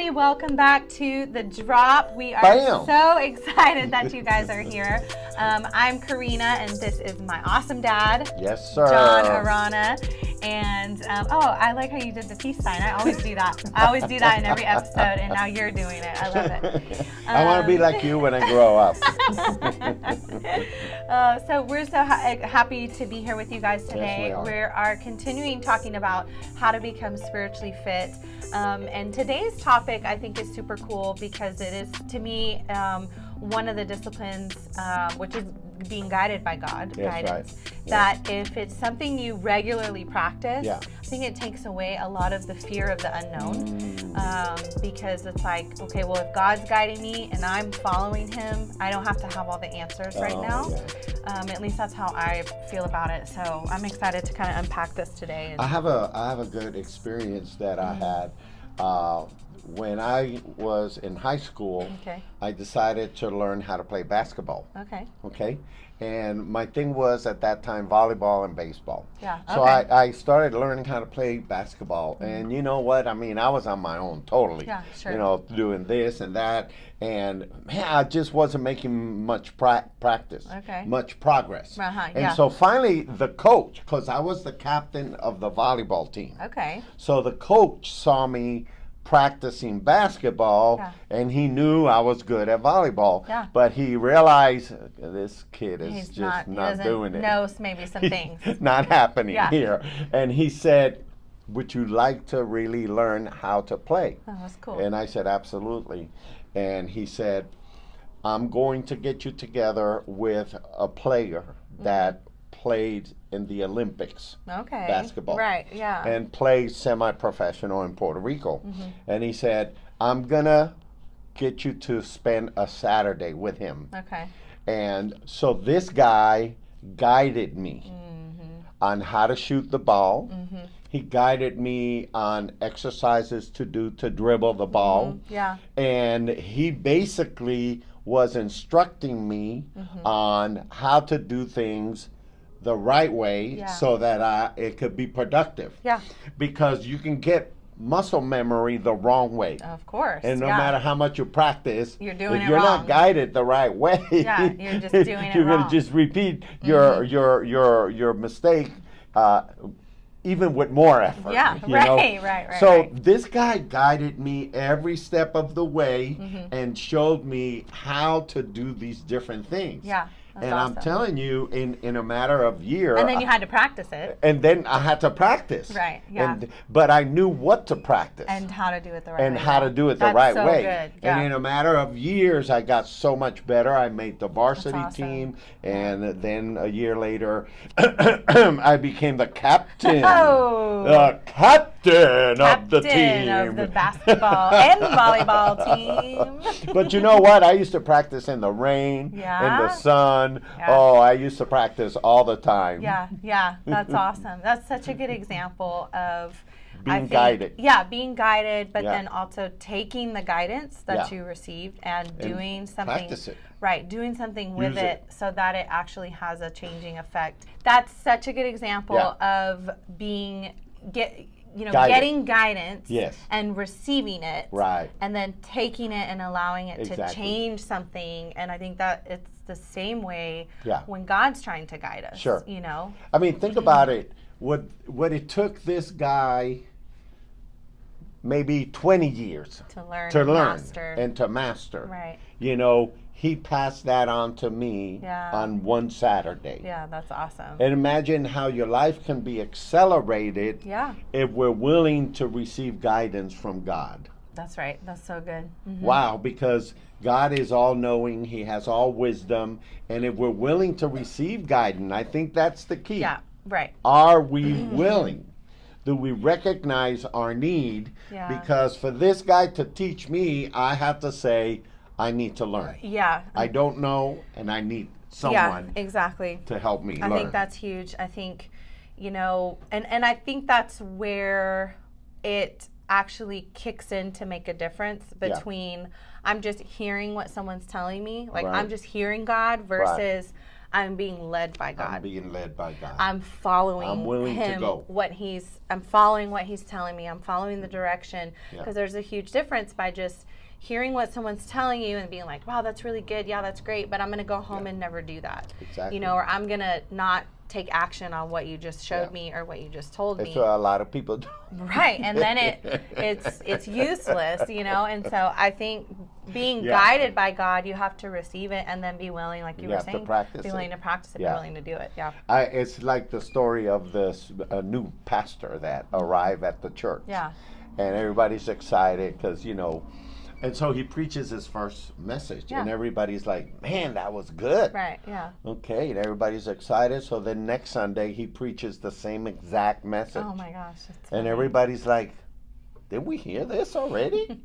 everybody. Welcome back to The Drop. We are so excited that you guys are here. I'm Karina, and this is my awesome dad. Yes, sir. John Arana. And, I like how you did the peace sign. I always do that. I always do that in every episode, and now you're doing it. I love it. I want to be like you when I grow up. So we're so happy to be here with you guys today. Yes, we are continuing talking about how to become spiritually fit. And today's topic I think is super cool because it is, to me, one of the disciplines, which is being guided by God, guidance, that if it's something you regularly practice, I think it takes away a lot of the fear of the unknown, because it's like, okay, well, if God's guiding me and I'm following Him, I don't have to have all the answers right now. At least that's how I feel about it. So I'm excited to kind of unpack this today. I have a good experience that I had. When I was in high school, I decided to learn how to play basketball. Okay. And my thing was at that time volleyball and baseball. So I started learning how to play basketball. And you know what? I mean, I was on my own totally. You know, doing this and that. And man, I just wasn't making much practice, much progress. And so finally the coach, because I was the captain of the volleyball team. So the coach saw me practicing basketball, and he knew I was good at volleyball, but he realized this kid is just not doing it. Knows maybe some things. Not happening here. And he said, would you like to really learn how to play? Oh, that's cool. And I said, absolutely. And he said, I'm going to get you together with a player that played in the Olympics, basketball, and played semi-professional in Puerto Rico. And he said, I'm gonna get you to spend a Saturday with him. And so this guy guided me on how to shoot the ball. He guided me on exercises to do to dribble the ball. And he basically was instructing me on how to do things the right way so that it could be productive. Because you can get muscle memory the wrong way. Of course. And no matter how much you practice, you're doing if you're not guided the right way, you're just doing it you're wrong. going to just repeat your mistake, even with more effort. Right. So this guy guided me every step of the way and showed me how to do these different things. And awesome. I'm telling you, in a matter of years. And then you had to practice it. And then I had to practice. But I knew what to practice. And how to do it the right way. And how to do it the right way. Good. And in a matter of years, I got so much better. I made the varsity team. And then a year later, I became the captain. The captain of the team. Of the basketball and volleyball team. But you know what? I used to practice in the rain, in the sun. Oh, I used to practice all the time. That's awesome. That's such a good example of being guided. Being guided, but then also taking the guidance that you received and doing something. Practice it. Right, doing something with it so that it actually has a changing effect. That's such a good example of getting guidance and receiving it, and then taking it and allowing it to change something. And I think that it's the same way when God's trying to guide us. You know. I mean, think about it. What it took this guy maybe 20 years to learn and to master. Right. You know, he passed that on to me on one Saturday. That's awesome. And imagine how your life can be accelerated if we're willing to receive guidance from God. That's right. That's so good. Wow, because God is all-knowing. He has all wisdom. And if we're willing to receive guidance, I think that's the key. Are we willing? Do we recognize our need? Because for this guy to teach me, I have to say, I need to learn. I don't know, and I need someone to help me learn. I think that's huge. I think, and I think that's where it actually kicks in to make a difference between I'm just hearing what someone's telling me, like I'm just hearing God versus I'm being led by God. I'm being led by God. I'm following I'm willing him, to go. I'm following what he's telling me. I'm following the direction, because there's a huge difference by just hearing what someone's telling you and being like, wow, that's really good. Yeah, that's great. But I'm going to go home and never do that. Exactly. Or I'm going to not take action on what you just showed me or what you just told me. That's what a lot of people do. Right. And then it's useless, And so I think being guided by God, you have to receive it and then be willing, like you were saying, be willing to practice it, be willing to do it. Yeah. It's like the story of this new pastor that arrived at the church. Yeah. And everybody's excited because, and so he preaches his first message, and everybody's like, man, that was good. Right, yeah. Okay, and everybody's excited. So then next Sunday, he preaches the same exact message. Oh, my gosh. And everybody's like, did we hear this already?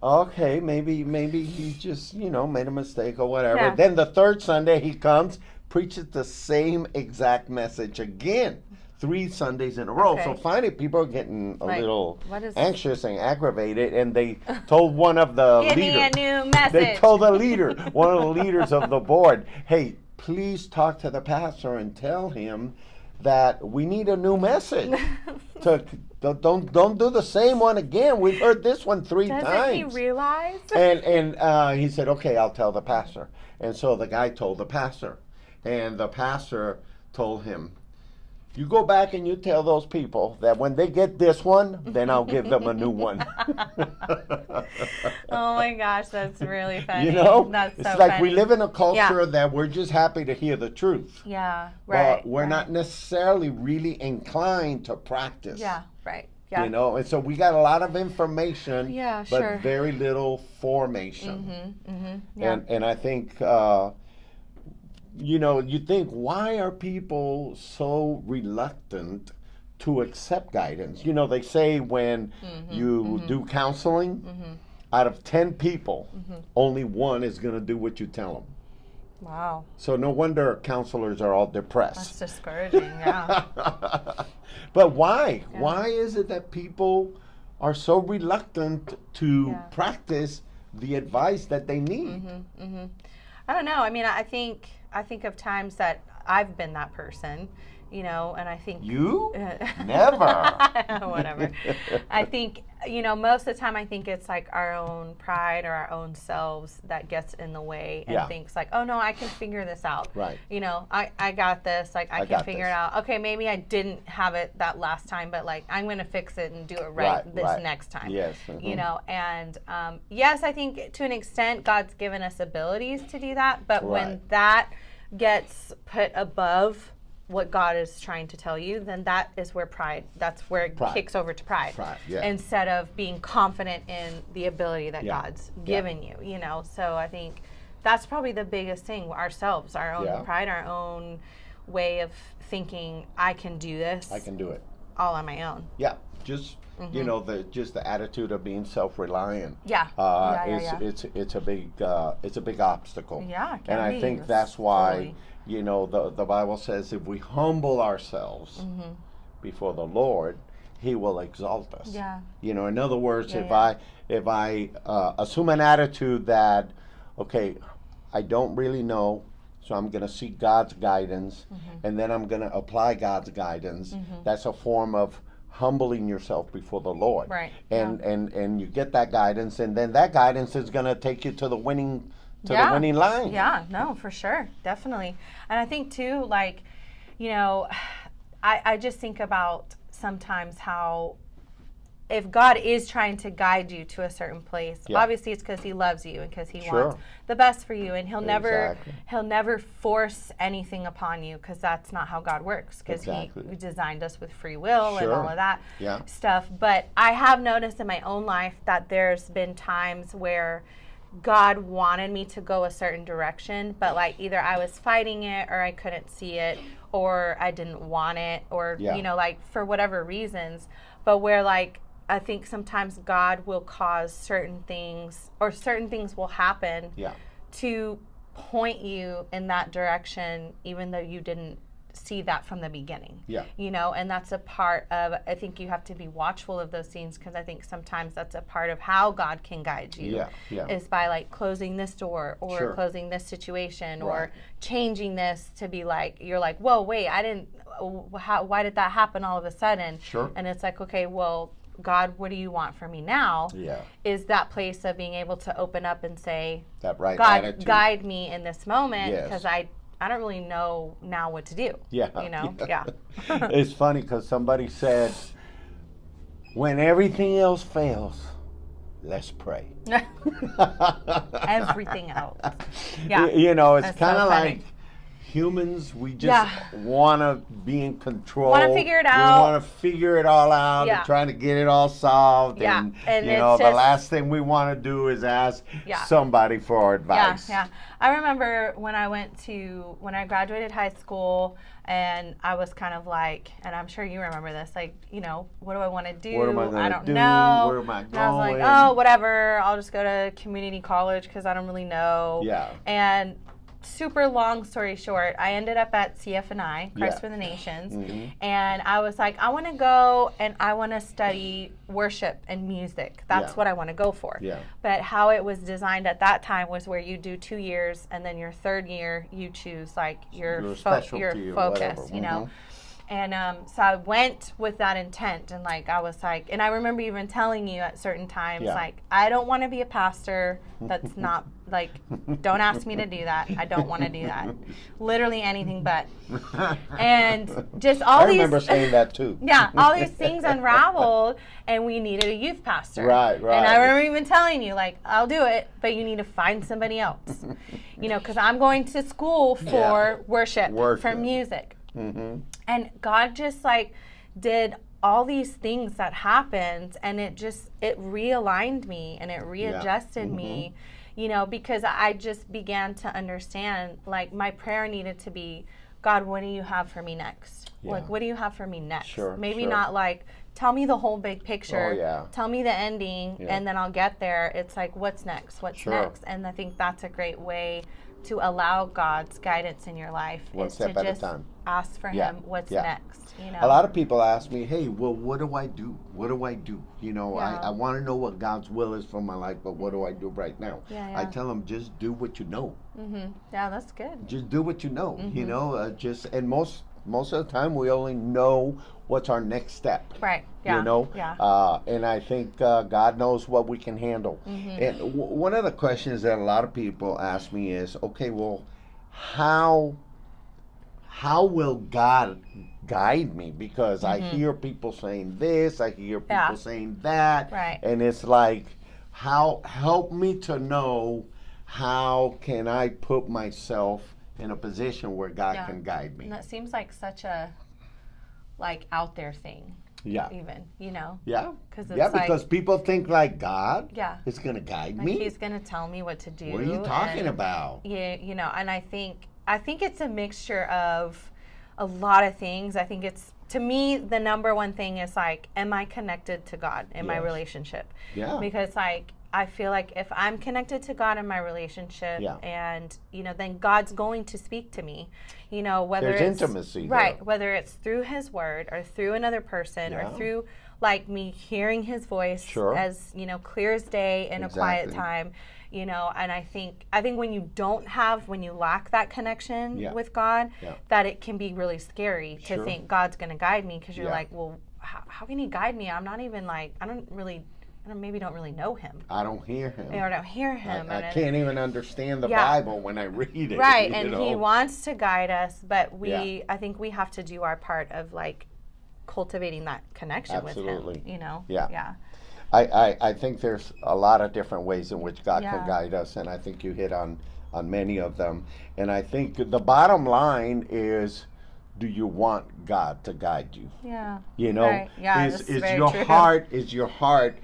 Okay, maybe he just, made a mistake or whatever. Yeah. Then the third Sunday, he comes, preaches the same exact message again. 3 Sundays in a row. Okay. So finally people are getting a little anxious and aggravated, and they told one of the Give leaders. me a new message. They told the leader, one of the leaders of the board, hey, please talk to the pastor and tell him that we need a new message. Don't do the same one again. We've heard this one 3 times. Doesn't he realize? And he said, okay, I'll tell the pastor. And so the guy told the pastor. And the pastor told him, you go back and you tell those people that when they get this one, then I'll give them a new one. Oh my gosh, that's really funny. That's it's so like funny. we live in a culture that we're just happy to hear the truth. Yeah, right. But we're not necessarily really inclined to practice. Yeah, right. Yeah. And so we got a lot of information, but sure. very little formation. Yeah. And I think you think, why are people so reluctant to accept guidance? They say when you do counseling, out of 10 people, only 1 is going to do what you tell them. Wow. So no wonder counselors are all depressed. That's discouraging, yeah. But why? Yeah. Why is it that people are so reluctant to practice the advice that they need? I don't know. I mean, I think of times that I've been that person, and I think you never. Whatever. I think most of the time I think it's like our own pride or our own selves that gets in the way and thinks like, oh no, I can figure this out. Right. I got this. Like I can figure it out. Okay, maybe I didn't have it that last time, but like I'm going to fix it and do it right this next time. Yes. And yes, I think to an extent God's given us abilities to do that, but when that gets put above what God is trying to tell you, then that is where that's where it kicks over to pride. Instead of being confident in the ability that God's given you, So I think that's probably the biggest thing, ourselves, our own pride, our own way of thinking, I can do this. I can do it. All on my own. Yeah. Just the attitude of being self-reliant. It's a big obstacle. Yeah, and I think that's why the Bible says if we humble ourselves before the Lord, He will exalt us. Yeah. In other words, if I assume an attitude that, okay, I don't really know, so I'm going to seek God's guidance, and then I'm going to apply God's guidance. That's a form of humbling yourself before the Lord. Right. And you get that guidance, and then that guidance is going to take you to the winning the winning line. Yeah, no, for sure. Definitely. And I think too, like, I just think about sometimes how if God is trying to guide you to a certain place, obviously it's because He loves you and because He wants the best for you, and He'll never force anything upon you, because that's not how God works, because He designed us with free will and all of that stuff. But I have noticed in my own life that there's been times where God wanted me to go a certain direction, but like either I was fighting it or I couldn't see it or I didn't want it, or like for whatever reasons. But where like I think sometimes God will cause certain things, or certain things will happen to point you in that direction, even though you didn't see that from the beginning. Yeah. You know, and that's a part of, I think you have to be watchful of those scenes, because I think sometimes that's a part of how God can guide you. Is by like closing this door or closing this situation or changing this to be like, you're like, whoa, wait, why did that happen all of a sudden? And it's like, okay, well, God, what do you want from me now? Is that place of being able to open up and say, that right God, attitude. Guide me in this moment, because I don't really know now what to do. You know? It's funny because somebody said, when everything else fails, let's pray. Everything else. You know, it's kind of like humans, we just want to be in control. Want to figure it out. We want to figure it all out and trying to get it all solved. And you know, the last thing we want to do is ask somebody for advice. I remember when I graduated high school, and I was kind of like, and I'm sure you remember this, like, you know, what do I want to do? What am I I don't do? know. Where am I going? And I was like, oh, whatever. I'll just go to community college because I don't really know. And super long story short, I ended up at CFNI, Christ for the Nations, and I was like, I want to go and I want to study worship and music. That's what I want to go for. But how it was designed at that time was where you do 2 years, and then your third year you choose like your focus, you know. And so I went with that intent, and like I was like, and I remember even telling you at certain times, like, I don't want to be a pastor. That's not like, don't ask me to do that. I don't want to do that. Literally anything but. And just all these. I remember saying that too. All these things unraveled, and we needed a youth pastor. Right. And I remember even telling you, like, I'll do it, but you need to find somebody else. You know, because I'm going to school for worship, for music. And God just like did all these things that happened, and it realigned me and it readjusted me, you know, because I just began to understand, like, my prayer needed to be, God, what do you have for me next? Like, what do you have for me next? Maybe not like, tell me the whole big picture, tell me the ending, and then I'll get there. It's like, what's next? What's next? And I think that's a great way to allow God's guidance in your life. One step at a time. Ask for Him what's next. You know, a lot of people ask me, "Hey, well, what do I do? What do I do? You know, I want to know what God's will is for my life, but what do I do right now?" I tell them, just do what you know. Yeah, that's good. Just do what you know. You know, and most of the time we only know what's our next step. Right. Yeah. You know. And I think God knows what we can handle. And one of the questions that a lot of people ask me is, okay, well, how will God guide me? Because I hear people saying this, I hear people saying that, and it's like, help me to know, how can I put myself in a position where God can guide me? And that seems like such a out there thing. Even, you know. Because people think like God is going to guide me. He's going to tell me what to do. What are you talking about? Yeah, you know, and I think it's a mixture of a lot of things. I think it's, to me, the number one thing is like, am I connected to God in my relationship? Because like, I feel like if I'm connected to God in my relationship, and you know, then God's going to speak to me. You know, whether there's it's intimacy, whether it's through His Word or through another person or through like me hearing His voice as, you know, clear as day in a quiet time. You know, and I think when you lack that connection with God, that it can be really scary to think God's going to guide me, because you're like, well, how can He guide me? I'm not even like, I don't really know Him. I don't hear Him. I don't hear Him. I can't even understand the Bible when I read it. Right, and He wants to guide us, but I think we have to do our part of like cultivating that connection with Him. You know? Yeah. I think there's a lot of different ways in which God can guide us, and I think you hit on many of them. And I think the bottom line is, do you want God to guide you? Yeah. You know, is your heart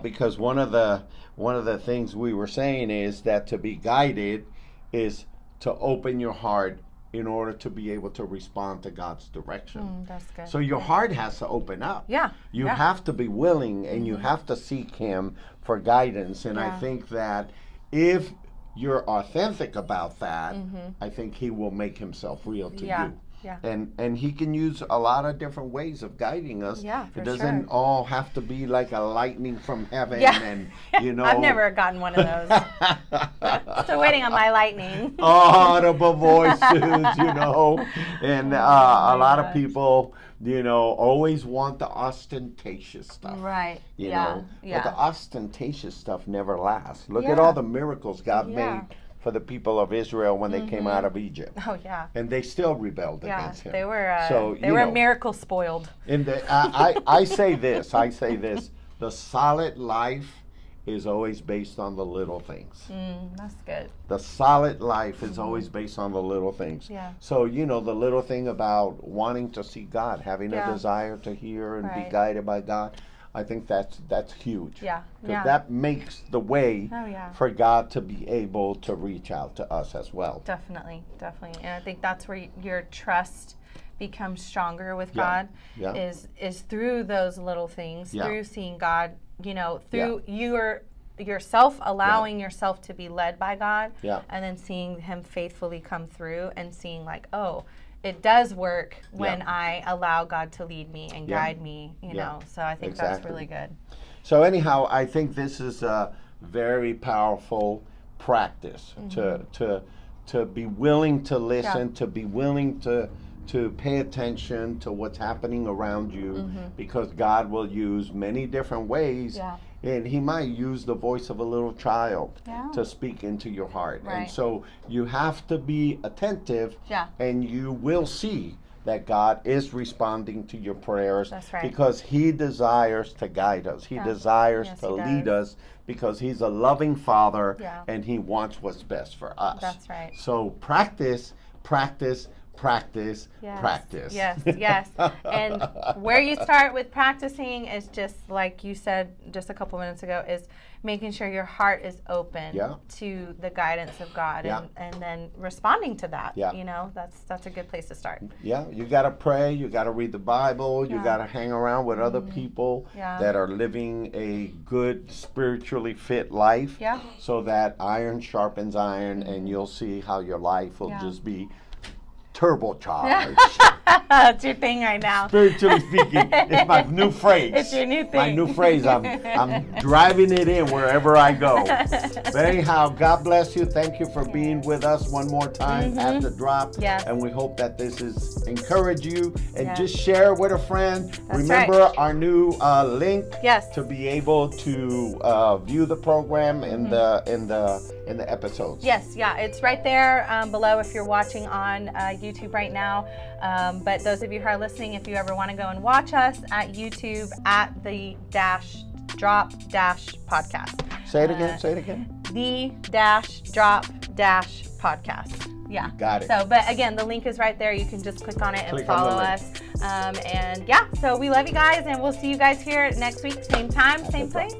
because one of the things we were saying is that to be guided is to open your heart in order to be able to respond to God's direction. That's good. So your heart has to open up. You have to be willing, and you have to seek Him for guidance. And I think that if you're authentic about that, I think He will make Himself real to you. Yeah. And he can use a lot of different ways of guiding us. Yeah, for It doesn't sure. all have to be like a lightning from heaven. Yeah. And, you know. I've never gotten one of those. Still waiting on my lightning. Audible voices, you know. And a lot of people, you know, always want the ostentatious stuff. Right. You yeah. know. Yeah. But the ostentatious stuff never lasts. Look Yeah. at all the miracles God Yeah. made for the people of Israel when they came out of Egypt. Oh yeah. And they still rebelled Yeah. against him. They were. So, they you were know, miracle spoiled. I say this. The solid life is always based on the little things. That's good. The solid life is always based on the little things. Yeah. So, you know, the little thing about wanting to see God, having Yeah. a desire to hear and Right. be guided by God, I think that's huge. Yeah. Because Yeah. that makes the way Oh yeah. for God to be able to reach out to us as well. Definitely. And I think that's where your trust becomes stronger with Yeah. God. Yeah. Is through those little things, Yeah. through seeing God. You know, through yourself allowing yourself to be led by God, Yeah. and then seeing Him faithfully come through, and seeing like, oh, it does work when I allow God to lead me and guide me. You know, so I think that's really good. So anyhow, I think this is a very powerful practice to be willing to listen, to be willing to pay attention to what's happening around you, because God will use many different ways. Yeah. And He might use the voice of a little child Yeah. to speak into your heart. Right. And so you have to be attentive, Yeah. and you will see that God is responding to your prayers. That's right. Because He desires to guide us. He desires Yes, to He lead does. us, because He's a loving Father, Yeah. and He wants what's best for us. That's right. So practice, practice, practice, Yes. practice. Yes. And where you start with practicing is just like you said just a couple minutes ago, is making sure your heart is open to the guidance of God, and then responding to that. Yeah. You know, that's a good place to start. Yeah, you got to pray, you got to read the Bible, you got to hang around with other people that are living a good, spiritually fit life, so that iron sharpens iron, and you'll see how your life will just be turbocharged. That's your thing right now. Spiritually speaking, it's my new phrase. It's your new thing. My new phrase. I'm driving it in wherever I go. But anyhow, God bless you. Thank you for being with us one more time at The Drop. Yes. And we hope that this has encouraged you. And just share with a friend. That's Remember our new link Yes. to be able to view the program in the episodes. Yes, it's right there below if you're watching on YouTube right now. But those of you who are listening, if you ever want to go and watch us at YouTube at the Drop Podcast. Say it again. Say it again. The Drop Podcast. Yeah. Got it. So, but again, the link is right there. You can just click on it and Click on the follow link. us. And so we love you guys, and we'll see you guys here next week, same time, same place.